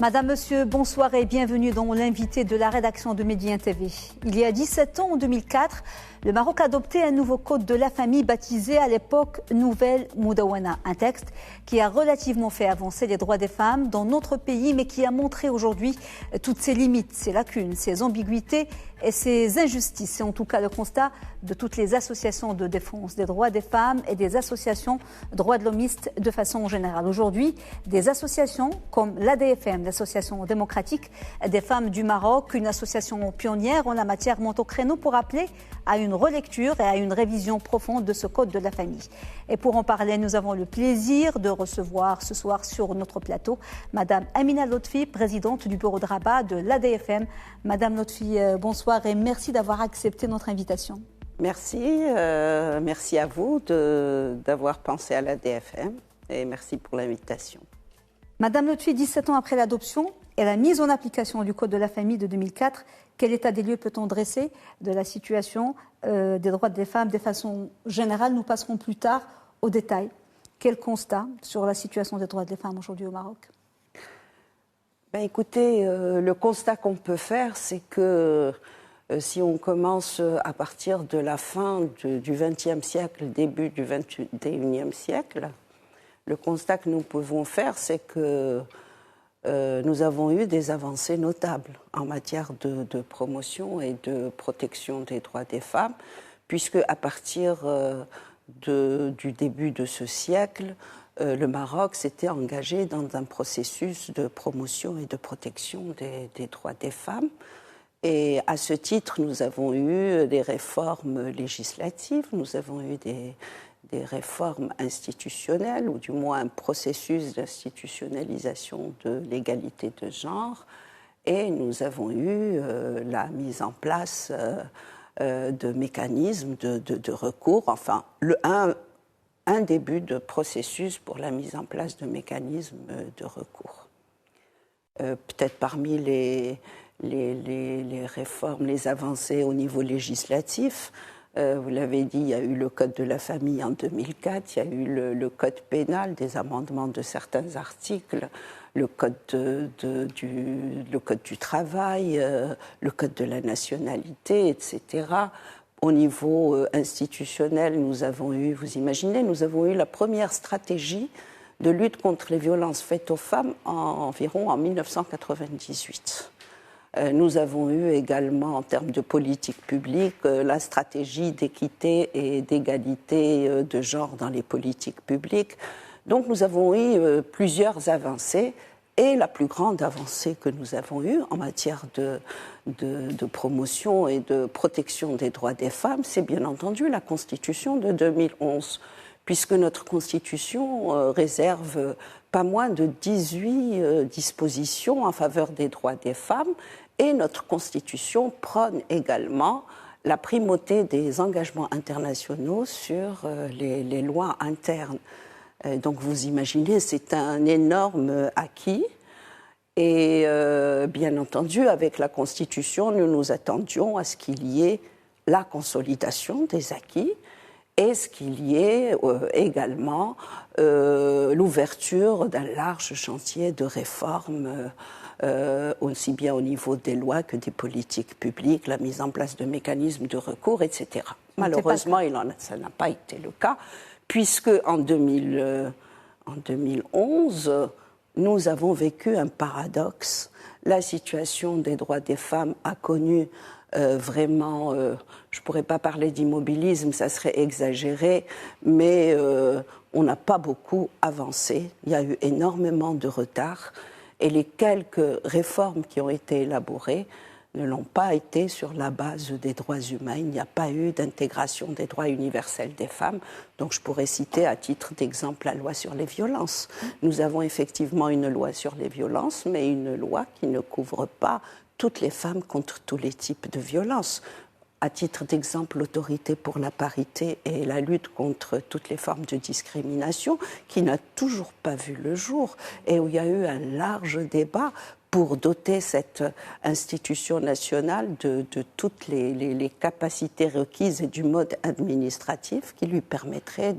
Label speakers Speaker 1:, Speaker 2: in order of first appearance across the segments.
Speaker 1: Madame, Monsieur, bonsoir et bienvenue dans l'invité de la rédaction de Médien TV. Il y a 17 ans, en 2004, le Maroc a adopté un nouveau code de la famille baptisé à l'époque Nouvelle Moudawana, un texte qui a relativement fait avancer les droits des femmes dans notre pays, mais qui a montré aujourd'hui toutes ses limites, ses lacunes, ses ambiguïtés et ses injustices. C'est en tout cas le constat de toutes les associations de défense des droits des femmes et des associations droits de l'homiste de façon générale. Aujourd'hui, des associations comme l'ADFM, l'Association démocratique des femmes du Maroc, une association pionnière en la matière, monte au créneau pour appeler à une relecture et à une révision profonde de ce code de la famille. Et pour en parler, nous avons le plaisir de recevoir ce soir sur notre plateau Madame Amina Lotfi, présidente du bureau de Rabat de l'ADFM. Madame Lotfi, bonsoir et merci d'avoir accepté notre invitation.
Speaker 2: Merci, merci à vous d'avoir pensé à l'ADFM et merci pour l'invitation.
Speaker 1: Madame Lotfi, 17 ans après l'adoption et la mise en application du Code de la famille de 2004, quel état des lieux peut-on dresser de la situation des droits des femmes de façon générale? Nous passerons plus tard aux détails. Quel constat sur la situation des droits des femmes aujourd'hui au Maroc?
Speaker 2: Écoutez, le constat qu'on peut faire, c'est que si on commence à partir de la fin du XXe siècle, début du XXIe siècle, le constat que nous pouvons faire, c'est que nous avons eu des avancées notables en matière de promotion et de protection des droits des femmes, puisque à partir du début de ce siècle, le Maroc s'était engagé dans un processus de promotion et de protection des droits des femmes. Et à ce titre, nous avons eu des réformes législatives, nous avons eu des réformes institutionnelles, ou du moins un processus d'institutionnalisation de l'égalité de genre, et nous avons eu la mise en place de mécanismes de recours, enfin un début de processus pour la mise en place de mécanismes de recours. Peut-être parmi les réformes, les avancées au niveau législatif, vous l'avez dit, il y a eu le Code de la famille en 2004, il y a eu le Code pénal, des amendements de certains articles, le Code du travail, le Code de la nationalité, etc. Au niveau institutionnel, nous avons eu, vous imaginez, nous avons eu la première stratégie de lutte contre les violences faites aux femmes environ en 1998. Nous avons eu également, en termes de politique publique, la stratégie d'équité et d'égalité de genre dans les politiques publiques. Donc nous avons eu plusieurs avancées, et la plus grande avancée que nous avons eue en matière de promotion et de protection des droits des femmes, c'est bien entendu la Constitution de 2011, puisque notre Constitution réserve pas moins de 18 dispositions en faveur des droits des femmes, et notre Constitution prône également la primauté des engagements internationaux sur les lois internes. Donc vous imaginez, c'est un énorme acquis. Et bien entendu, avec la Constitution, nous nous attendions à ce qu'il y ait la consolidation des acquis et ce qu'il y ait également l'ouverture d'un large chantier de réformes, aussi bien au niveau des lois que des politiques publiques, la mise en place de mécanismes de recours, etc. Malheureusement, ça n'a pas été le cas, puisque en 2011, nous avons vécu un paradoxe. La situation des droits des femmes a connu vraiment, je ne pourrais pas parler d'immobilisme, ça serait exagéré, mais on n'a pas beaucoup avancé. Il y a eu énormément de retard, et les quelques réformes qui ont été élaborées ne l'ont pas été sur la base des droits humains. Il n'y a pas eu d'intégration des droits universels des femmes. Donc je pourrais citer à titre d'exemple la loi sur les violences. Nous avons effectivement une loi sur les violences, mais une loi qui ne couvre pas toutes les femmes contre tous les types de violences. À titre d'exemple, l'autorité pour la parité et la lutte contre toutes les formes de discrimination, qui n'a toujours pas vu le jour, et où il y a eu un large débat pour doter cette institution nationale de toutes les capacités requises et du mode administratif qui lui permettrait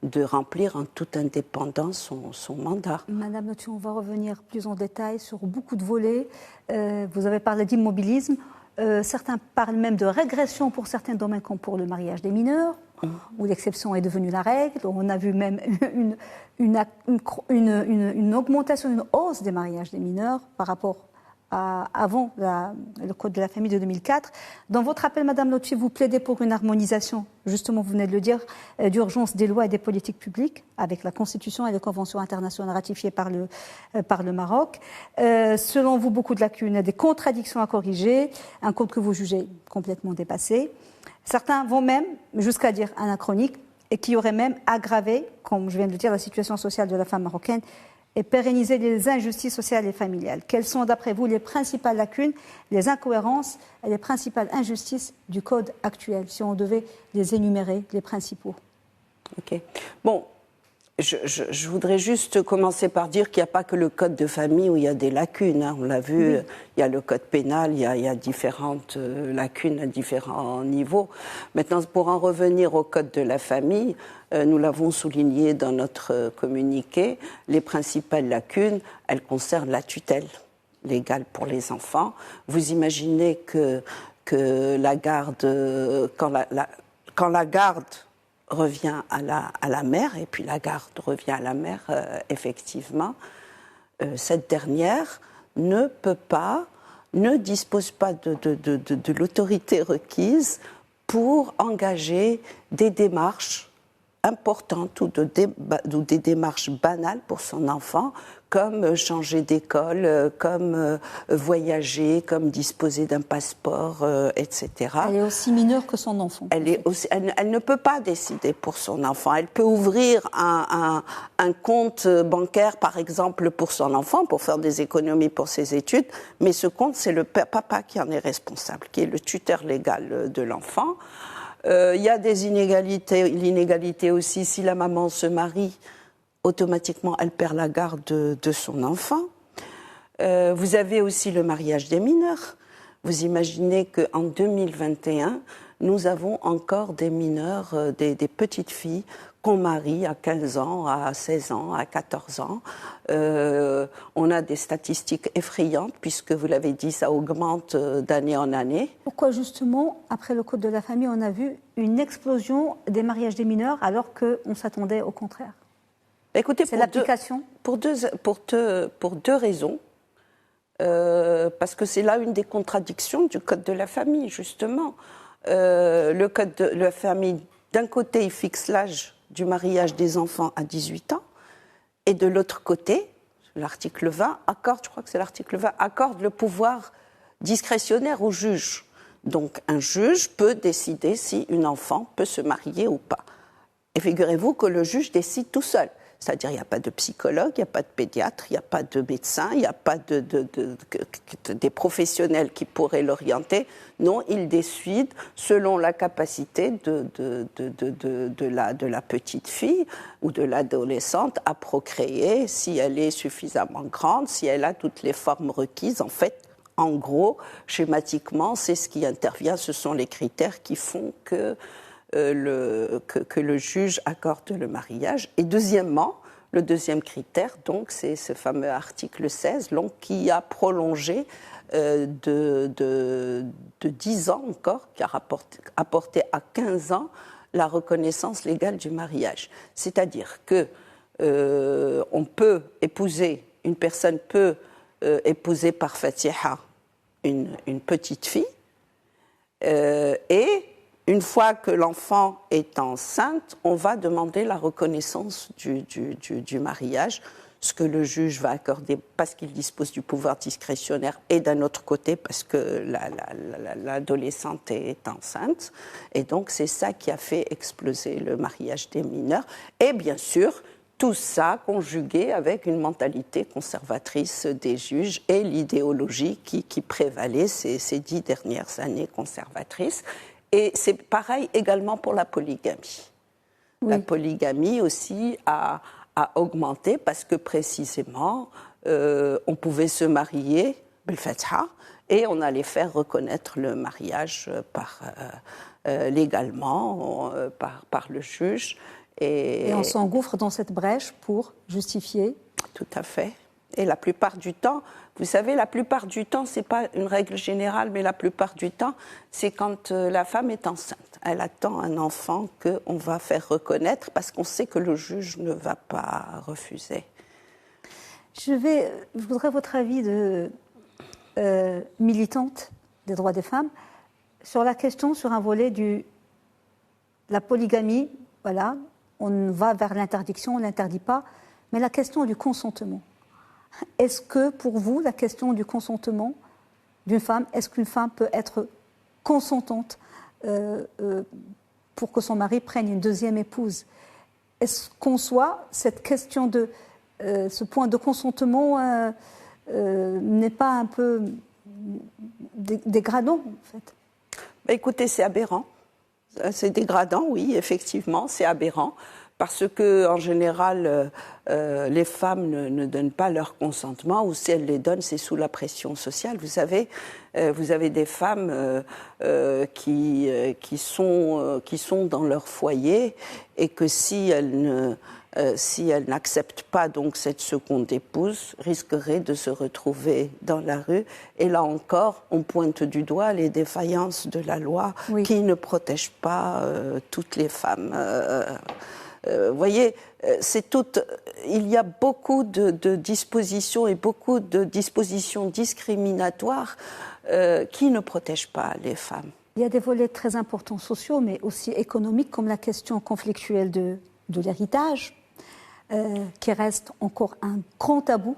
Speaker 2: de remplir en toute indépendance son mandat.
Speaker 1: Madame Notchi, on va revenir plus en détail sur beaucoup de volets. Vous avez parlé d'immobilisme. Certains parlent même de régression pour certains domaines, comme pour le mariage des mineurs, où l'exception est devenue la règle. On a vu même une augmentation, une hausse des mariages des mineurs par rapport à avant le Code de la famille de 2004. Dans votre appel, Madame Notchi, vous plaidez pour une harmonisation, justement, vous venez de le dire, d'urgence des lois et des politiques publiques avec la Constitution et les conventions internationales ratifiées par le Maroc. Selon vous, beaucoup de lacunes, des contradictions à corriger, un code que vous jugez complètement dépassé. Certains vont même jusqu'à dire anachronique et qui aurait même aggravé, comme je viens de le dire, la situation sociale de la femme marocaine et pérenniser les injustices sociales et familiales. Quelles sont, d'après vous, les principales lacunes, les incohérences et les principales injustices du Code actuel, si on devait les énumérer, les principaux?
Speaker 2: Ok. Bon, je voudrais juste commencer par dire qu'il n'y a pas que le Code de famille où il y a des lacunes. Hein. On l'a vu, oui. Il y a le Code pénal, il y a différentes lacunes à différents niveaux. Maintenant, pour en revenir au Code de la famille, nous l'avons souligné dans notre communiqué, les principales lacunes, elles concernent la tutelle légale pour les enfants. Vous imaginez que la garde, quand la garde revient à la mère, et puis la garde revient à la mère, effectivement, cette dernière ne dispose pas de l'autorité requise pour engager des démarches importantes ou des démarches banales pour son enfant, comme changer d'école, comme voyager, comme disposer d'un passeport, etc.
Speaker 1: Elle est aussi mineure que son enfant.
Speaker 2: Elle ne peut pas décider pour son enfant. Elle peut ouvrir un compte bancaire, par exemple, pour son enfant, pour faire des économies pour ses études, mais ce compte, c'est le papa qui en est responsable, qui est le tuteur légal de l'enfant. Il y a des inégalités, l'inégalité aussi, si la maman se marie, automatiquement elle perd la garde de son enfant. Vous avez aussi le mariage des mineurs. Vous imaginez qu'en 2021, nous avons encore des mineurs, des petites filles qu'on marie à 15 ans, à 16 ans, à 14 ans. On a des statistiques effrayantes, puisque vous l'avez dit, ça augmente d'année en année.
Speaker 1: Pourquoi justement, après le Code de la famille, on a vu une explosion des mariages des mineurs, alors qu'on s'attendait au contraire?
Speaker 2: Écoutez,
Speaker 1: c'est l'application
Speaker 2: pour deux raisons. Parce que c'est là une des contradictions du Code de la famille, justement. Le Code de la famille, d'un côté, il fixe l'âge du mariage des enfants à 18 ans, et de l'autre côté, l'article 20 accorde, je crois que c'est l'article 20, accorde le pouvoir discrétionnaire au juge. Donc un juge peut décider si une enfant peut se marier ou pas. Et figurez-vous que le juge décide tout seul. C'est-à-dire, il n'y a pas de psychologue, il n'y a pas de pédiatre, il n'y a pas de médecin, il n'y a pas des professionnels qui pourraient l'orienter. Non, il décide selon la capacité de la petite fille ou de l'adolescente à procréer, si elle est suffisamment grande, si elle a toutes les formes requises. En fait, en gros, schématiquement, c'est ce qui intervient, ce sont les critères qui font que le juge accorde le mariage. Et deuxièmement, le deuxième critère, donc, c'est ce fameux article 16, donc, qui a prolongé de 10 ans encore, qui a apporté à 15 ans la reconnaissance légale du mariage. C'est-à-dire que une personne peut épouser par Fatiha une petite fille, et une fois que l'enfant est enceinte, on va demander la reconnaissance du mariage, ce que le juge va accorder parce qu'il dispose du pouvoir discrétionnaire, et d'un autre côté parce que l'adolescente est enceinte. Et donc c'est ça qui a fait exploser le mariage des mineurs. Et bien sûr, tout ça conjugué avec une mentalité conservatrice des juges et l'idéologie qui prévalait ces 10 dernières années conservatrices. Et c'est pareil également pour la polygamie. Oui. La polygamie aussi a augmenté parce que précisément on pouvait se marier, Belfatha, et on allait faire reconnaître le mariage légalement par le juge.
Speaker 1: Et on s'engouffre dans cette brèche pour justifier.
Speaker 2: Tout à fait. Et la plupart du temps, vous savez, la plupart du temps, ce n'est pas une règle générale, mais la plupart du temps, c'est quand la femme est enceinte. Elle attend un enfant qu'on va faire reconnaître parce qu'on sait que le juge ne va pas refuser.
Speaker 1: Je voudrais votre avis de militante des droits des femmes sur la question, sur un volet de la polygamie. Voilà, on va vers l'interdiction, on ne l'interdit pas, mais la question du consentement. Est-ce que, pour vous, la question du consentement d'une femme, est-ce qu'une femme peut être consentante pour que son mari prenne une deuxième épouse? Est-ce qu'on soit cette question de ce point de consentement n'est pas un peu dégradant, en fait?
Speaker 2: Écoutez, c'est aberrant. C'est dégradant, oui, effectivement, c'est aberrant. Parce que, en général, les femmes ne donnent pas leur consentement, ou si elles les donnent, c'est sous la pression sociale. Vous savez, vous avez des femmes qui sont dans leur foyer, et que si elles n'acceptent pas donc cette seconde épouse, risqueraient de se retrouver dans la rue. Et là encore, on pointe du doigt les défaillances de la loi qui ne protègent pas toutes les femmes. Vous voyez, il y a beaucoup de dispositions et beaucoup de dispositions discriminatoires qui ne protègent pas les femmes.
Speaker 1: Il y a des volets très importants sociaux, mais aussi économiques, comme la question conflictuelle de l'héritage, qui reste encore un grand tabou.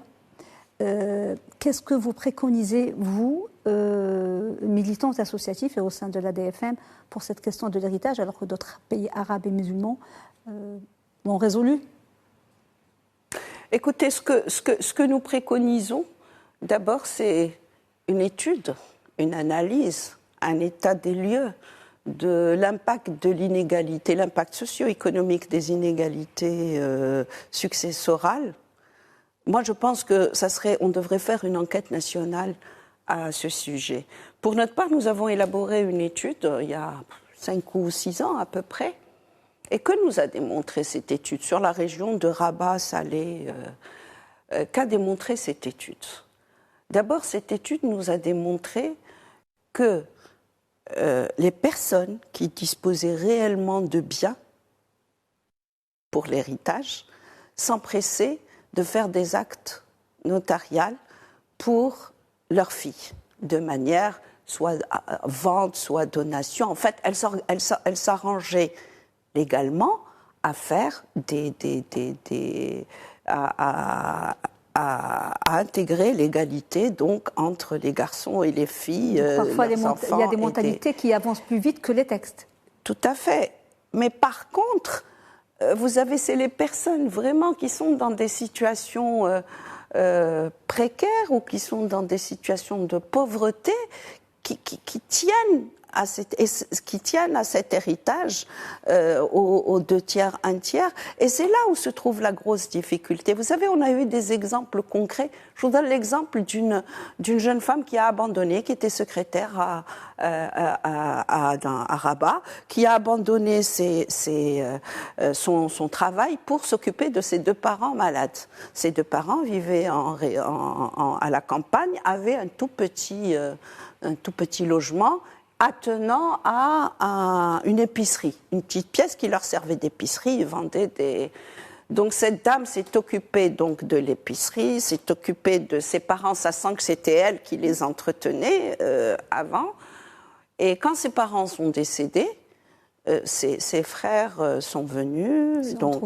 Speaker 1: Qu'est-ce que vous préconisez, vous, militants associatifs et au sein de l'ADFM, pour cette question de l'héritage, alors que d'autres pays arabes et musulmans l'ont résolu?
Speaker 2: Écoutez, ce que nous préconisons, d'abord, c'est une étude, une analyse, un état des lieux de l'impact de l'inégalité, l'impact socio-économique des inégalités successorales. Moi, je pense que on devrait faire une enquête nationale à ce sujet. Pour notre part, nous avons élaboré une étude il y a 5 ou 6 ans à peu près. Et que nous a démontré cette étude sur la région de Rabat, Salé? Qu'a démontré cette étude? D'abord, cette étude nous a démontré que les personnes qui disposaient réellement de biens pour l'héritage s'empressaient de faire des actes notariaux pour leurs filles, de manière soit vente, soit donation. En fait, elles s'arrangeaient légalement à faire à intégrer l'égalité donc entre les garçons et les filles.
Speaker 1: Parfois, il y a des mentalités qui avancent plus vite que les textes.
Speaker 2: Tout à fait. Mais par contre, vous avez, c'est les personnes vraiment qui sont dans des situations précaires ou qui sont dans des situations de pauvreté qui tiennent à cet héritage aux 2 tiers, 1 tiers. Et c'est là où se trouve la grosse difficulté. Vous savez, on a eu des exemples concrets. Je vous donne l'exemple d'une jeune femme qui a abandonné, qui était secrétaire à Rabat, qui a abandonné son travail pour s'occuper de ses 2 parents malades. Ses 2 parents vivaient à la campagne, avaient un tout petit logement attenant à une épicerie, une petite pièce qui leur servait d'épicerie. Ils vendaient des... Donc cette dame s'est occupée donc de l'épicerie, s'est occupée de ses parents, sachant que c'était elle qui les entretenait avant. Et quand ses parents sont décédés, ses frères sont venus, donc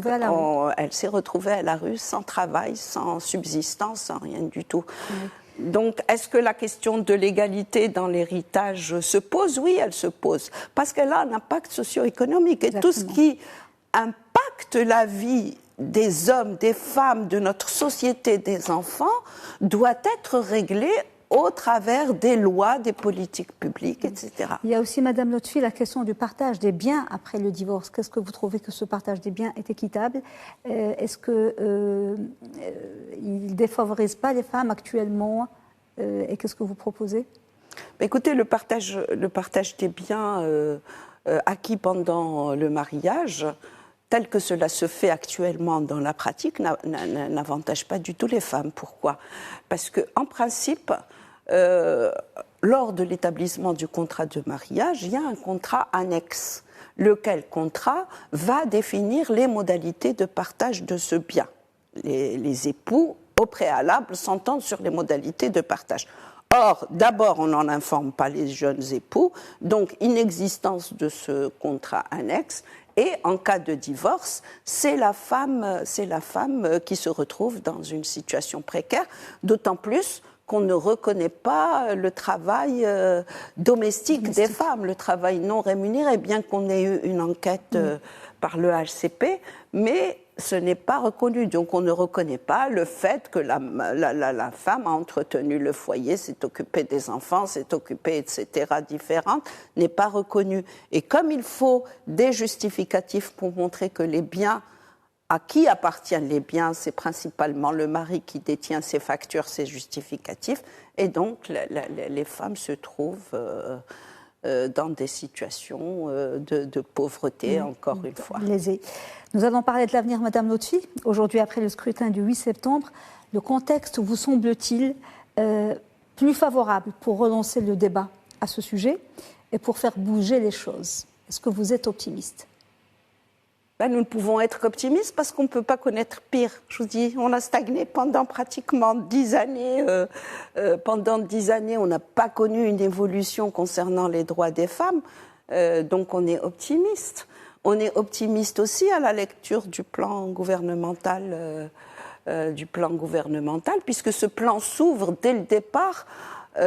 Speaker 2: elle s'est retrouvée à la rue sans travail, sans subsistance, sans rien du tout. Oui. Donc, est-ce que la question de l'égalité dans l'héritage se pose? Oui, elle se pose, parce qu'elle a un impact socio-économique. Et tout ce qui impacte la vie des hommes, des femmes, de notre société, des enfants, doit être réglé au travers des lois, des politiques publiques, etc.
Speaker 1: Il y a aussi, Madame Lotfi, la question du partage des biens après le divorce. Qu'est-ce que vous trouvez que ce partage des biens est équitable? Est-ce qu'il ne défavorise pas les femmes actuellement? Et qu'est-ce que vous proposez?
Speaker 2: Écoutez, le partage des biens acquis pendant le mariage, tel que cela se fait actuellement dans la pratique, n'avantage pas du tout les femmes. Pourquoi? Parce qu'en principe, lors de l'établissement du contrat de mariage, il y a un contrat annexe, lequel contrat va définir les modalités de partage de ce bien. Les époux, au préalable, s'entendent sur les modalités de partage. Or, d'abord, on n'en informe pas les jeunes époux, donc inexistence de ce contrat annexe. Et en cas de divorce, c'est la femme qui se retrouve dans une situation précaire, d'autant plus qu'on ne reconnaît pas le travail domestique des femmes, le travail non rémunéré, bien qu'on ait eu une enquête par le HCP, mais ce n'est pas reconnu. Donc on ne reconnaît pas le fait que la femme a entretenu le foyer, s'est occupée des enfants, s'est occupée, etc., différentes, n'est pas reconnu. Et comme il faut des justificatifs pour montrer que les biens, à qui appartiennent les biens, c'est principalement le mari qui détient ses factures, ses justificatifs, et donc les femmes se trouvent dans des situations de pauvreté, encore une fois.
Speaker 1: Lésées. Nous allons parler de l'avenir, Madame Lotfi. Aujourd'hui, après le scrutin du 8 septembre, le contexte vous semble-t-il plus favorable pour relancer le débat à ce sujet et pour faire bouger les choses? Est-ce que vous êtes optimiste?
Speaker 2: Nous ne pouvons être qu'optimistes parce qu'on ne peut pas connaître pire. Je vous dis, on a stagné pendant pratiquement 10 années. Pendant 10 années, on n'a pas connu une évolution concernant les droits des femmes. Donc on est optimiste. On est optimiste aussi à la lecture du plan gouvernemental, puisque ce plan s'ouvre dès le départ.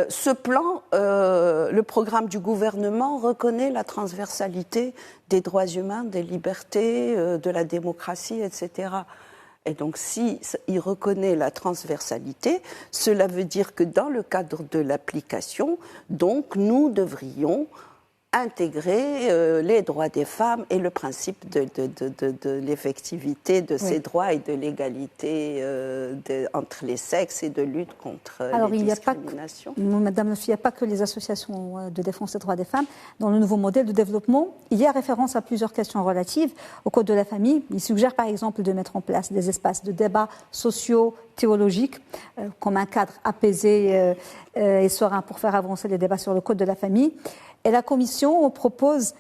Speaker 2: Ce plan, le programme du gouvernement reconnaît la transversalité des droits humains, des libertés, de la démocratie, etc. Et donc, si il reconnaît la transversalité, cela veut dire que dans le cadre de l'application, donc, nous devrions intégrer les droits des femmes et le principe de l'effectivité de ces droits et de l'égalité entre les sexes et de lutte contre les discriminations.
Speaker 1: Madame Lotfi, il n'y a pas que les associations de défense des droits des femmes. Dans le nouveau modèle de développement, il y a référence à plusieurs questions relatives au Code de la famille. Il suggère par exemple de mettre en place des espaces de débat sociaux, théologiques, comme un cadre apaisé et serein pour faire avancer les débats sur le Code de la famille. Et la Commission propose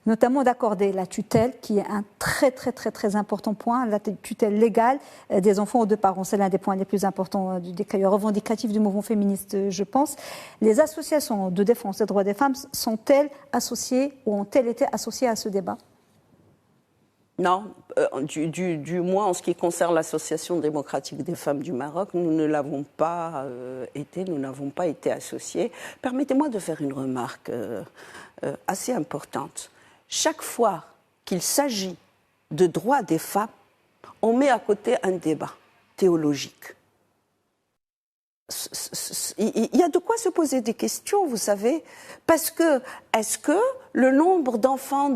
Speaker 1: notamment d'accorder la tutelle, qui est un très important point, la tutelle légale des enfants aux deux parents. C'est l'un des points les plus importants des cahiers revendicatifs du mouvement féministe, je pense. Les associations de défense des droits des femmes sont-elles associées ou ont-elles été associées à ce débat?
Speaker 2: Non, du moins en ce qui concerne l'Association démocratique des femmes du Maroc, nous ne l'avons pas nous n'avons pas été associés. Permettez-moi de faire une remarque assez importante. Chaque fois qu'il s'agit de droits des femmes, on met à côté un débat théologique. Il y a de quoi se poser des questions, vous savez, parce que est-ce que le nombre d'enfants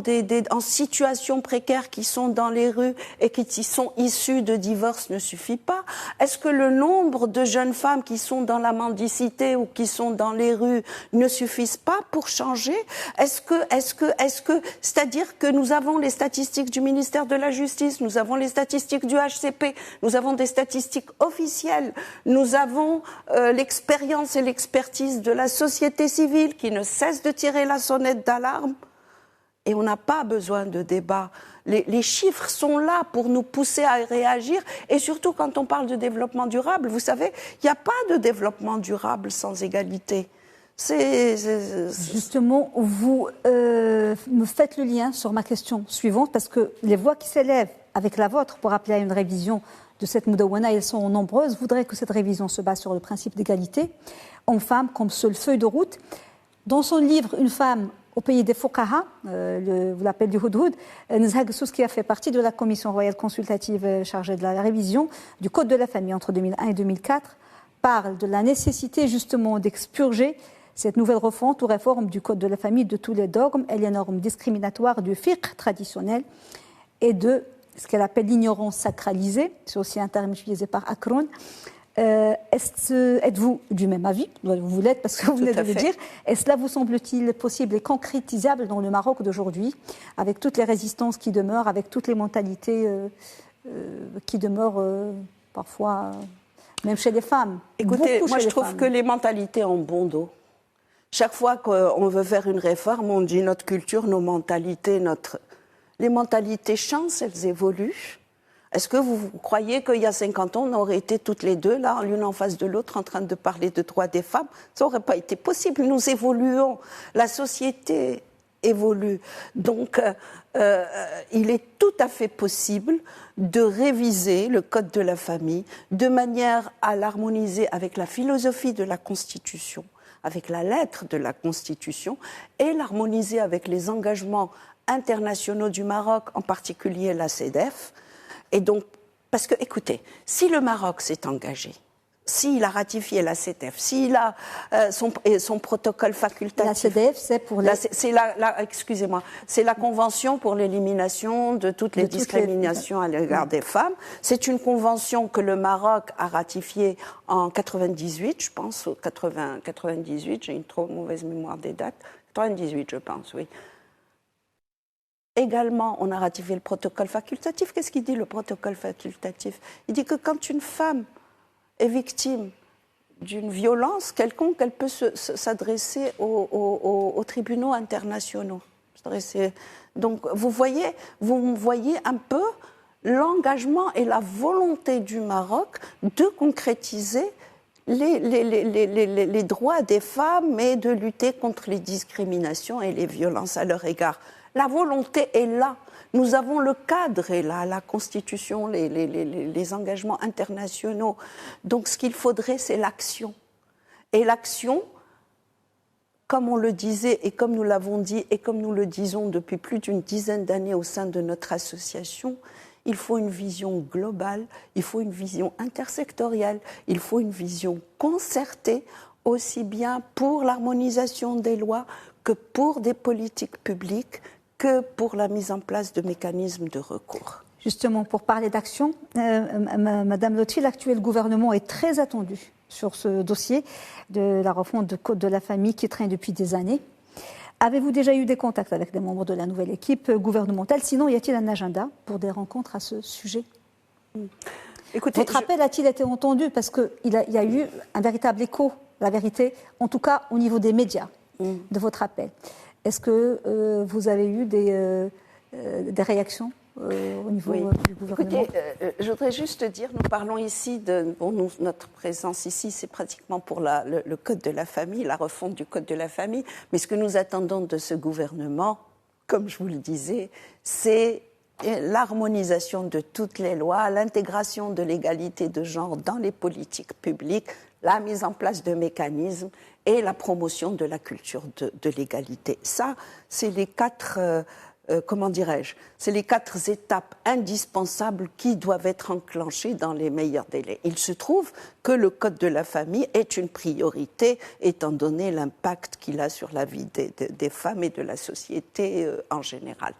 Speaker 2: en situation précaire qui sont dans les rues et qui sont issus de divorces ne suffit pas? Est-ce que le nombre de jeunes femmes qui sont dans la mendicité ou qui sont dans les rues ne suffisent pas pour changer? C'est-à-dire que nous avons les statistiques du ministère de la Justice, nous avons les statistiques du HCP, nous avons des statistiques officielles, nous avons l'expérience et l'expertise de la société civile qui ne cesse de tirer la sonnette d'alarme. Et on n'a pas besoin de débat. Les chiffres sont là pour nous pousser à réagir. Et surtout, quand on parle de développement durable, vous savez, il n'y a pas de développement durable sans égalité.
Speaker 1: Justement, vous me faites le lien sur ma question suivante, parce que les voix qui s'élèvent avec la vôtre pour appeler à une révision de cette Moudawana, elles sont nombreuses, voudraient que cette révision se base sur le principe d'égalité, hommes-femmes comme seule feuille de route. Dans son livre « Une femme au pays des Fokaha », vous l'appelez du Hudhud, Nzha Gessous, qui a fait partie de la commission royale consultative chargée de la révision du Code de la famille entre 2001 et 2004, parle de la nécessité justement d'expurger cette nouvelle refonte ou réforme du Code de la famille de tous les dogmes et les normes discriminatoires du fiqh traditionnel et de ce qu'elle appelle l'ignorance sacralisée, c'est aussi un terme utilisé par Akron. Êtes-vous du même avis? Vous l'êtes parce que vous venez de le dire. Et cela vous semble-t-il possible et concrétisable dans le Maroc d'aujourd'hui, avec toutes les résistances qui demeurent, avec toutes les mentalités qui demeurent parfois, même chez les femmes?
Speaker 2: Écoutez, moi je trouve que les mentalités ont bon dos. Chaque fois qu'on veut faire une réforme, on dit notre culture, nos mentalités, les mentalités changent, elles évoluent. Est-ce que vous croyez qu'il y a 50 ans, on aurait été toutes les deux, là, l'une en face de l'autre, en train de parler de droits des femmes? Ça n'aurait pas été possible. Nous évoluons. La société évolue. Donc, il est tout à fait possible de réviser le Code de la famille de manière à l'harmoniser avec la philosophie de la Constitution, avec la lettre de la Constitution, et l'harmoniser avec les engagements internationaux du Maroc, en particulier la CEDEF. Et donc, parce que, écoutez, si le Maroc s'est engagé, s'il a ratifié la CEDEF, s'il a son protocole facultatif...
Speaker 1: La CEDEF, c'est pour les...
Speaker 2: Excusez-moi, c'est la Convention pour l'élimination de toutes les discriminations à l'égard des femmes. C'est une convention que le Maroc a ratifiée en 98, je pense, 98, j'ai une trop mauvaise mémoire des dates, 98 je pense, oui. Également, on a ratifié le protocole facultatif. Qu'est-ce qu'il dit, le protocole facultatif? Il dit que quand une femme est victime d'une violence quelconque, elle peut s'adresser aux tribunaux internationaux. Donc, vous voyez un peu l'engagement et la volonté du Maroc de concrétiser les droits des femmes et de lutter contre les discriminations et les violences à leur égard. La volonté est là. Nous avons le cadre est là, la Constitution, les engagements internationaux. Donc ce qu'il faudrait, c'est l'action. Et l'action, comme on le disait et comme nous l'avons dit et comme nous le disons depuis plus d'une dizaine d'années au sein de notre association, il faut une vision globale, il faut une vision intersectorielle, il faut une vision concertée, aussi bien pour l'harmonisation des lois que pour des politiques publiques, que pour la mise en place de mécanismes de recours.
Speaker 1: Justement, pour parler d'action, Madame Lotfi, l'actuel gouvernement est très attendu sur ce dossier de la refonte du Code de la famille qui traîne depuis des années. Avez-vous déjà eu des contacts avec des membres de la nouvelle équipe gouvernementale? Sinon, y a-t-il un agenda pour des rencontres à ce sujet? Écoutez, votre appel a-t-il été entendu? Parce qu'il y a eu un véritable écho, la vérité, en tout cas au niveau des médias, de votre appel. Est-ce que vous avez eu des réactions au niveau du gouvernement?
Speaker 2: Écoutez, je voudrais juste dire, nous parlons ici notre présence ici, c'est pratiquement pour le Code de la famille, la refonte du Code de la famille. Mais ce que nous attendons de ce gouvernement, comme je vous le disais, c'est l'harmonisation de toutes les lois, l'intégration de l'égalité de genre dans les politiques publiques, la mise en place de mécanismes et la promotion de la culture de l'égalité. Ça, c'est les quatre, c'est les 4 étapes indispensables qui doivent être enclenchées dans les meilleurs délais. Il se trouve que le Code de la famille est une priorité, étant donné l'impact qu'il a sur la vie des femmes et de la société en général.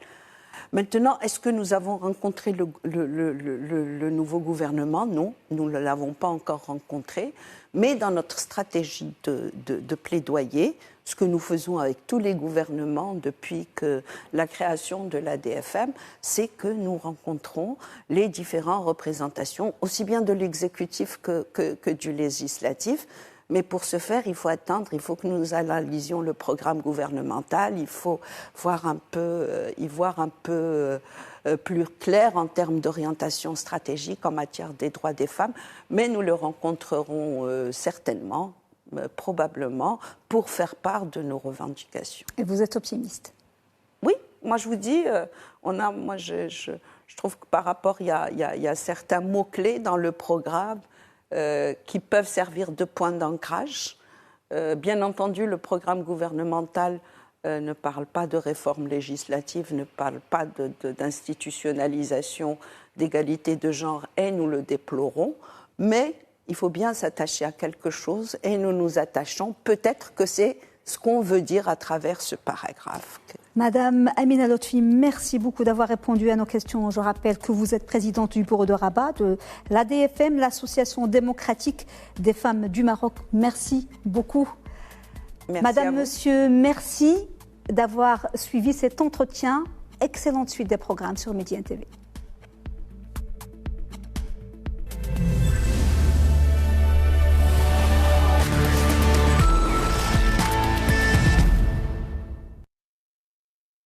Speaker 2: Maintenant, est-ce que nous avons rencontré le nouveau gouvernement? Non, nous ne l'avons pas encore rencontré. Mais dans notre stratégie de plaidoyer, ce que nous faisons avec tous les gouvernements depuis que la création de l'ADFM, c'est que nous rencontrons les différentes représentations, aussi bien de l'exécutif que du législatif. Mais pour ce faire, il faut attendre, il faut que nous analysions le programme gouvernemental, il faut y voir un peu plus clair en termes d'orientation stratégique en matière des droits des femmes, mais nous le rencontrerons certainement, probablement, pour faire part de nos revendications.
Speaker 1: Et vous êtes optimiste?
Speaker 2: Oui, moi je vous dis, je trouve que par rapport, il y a certains mots-clés dans le programme qui peuvent servir de point d'ancrage. Bien entendu, le programme gouvernemental ne parle pas de réforme législative, ne parle pas d'institutionnalisation d'égalité de genre, et nous le déplorons, mais il faut bien s'attacher à quelque chose et nous nous attachons. Peut-être que c'est ce qu'on veut dire à travers ce paragraphe.
Speaker 1: Madame Amina Lotfi, merci beaucoup d'avoir répondu à nos questions. Je rappelle que vous êtes présidente du bureau de Rabat de l'ADFM, l'Association démocratique des femmes du Maroc. Merci beaucoup.
Speaker 2: Merci
Speaker 1: Madame, monsieur, merci d'avoir suivi cet entretien. Excellente suite des programmes sur Médien TV.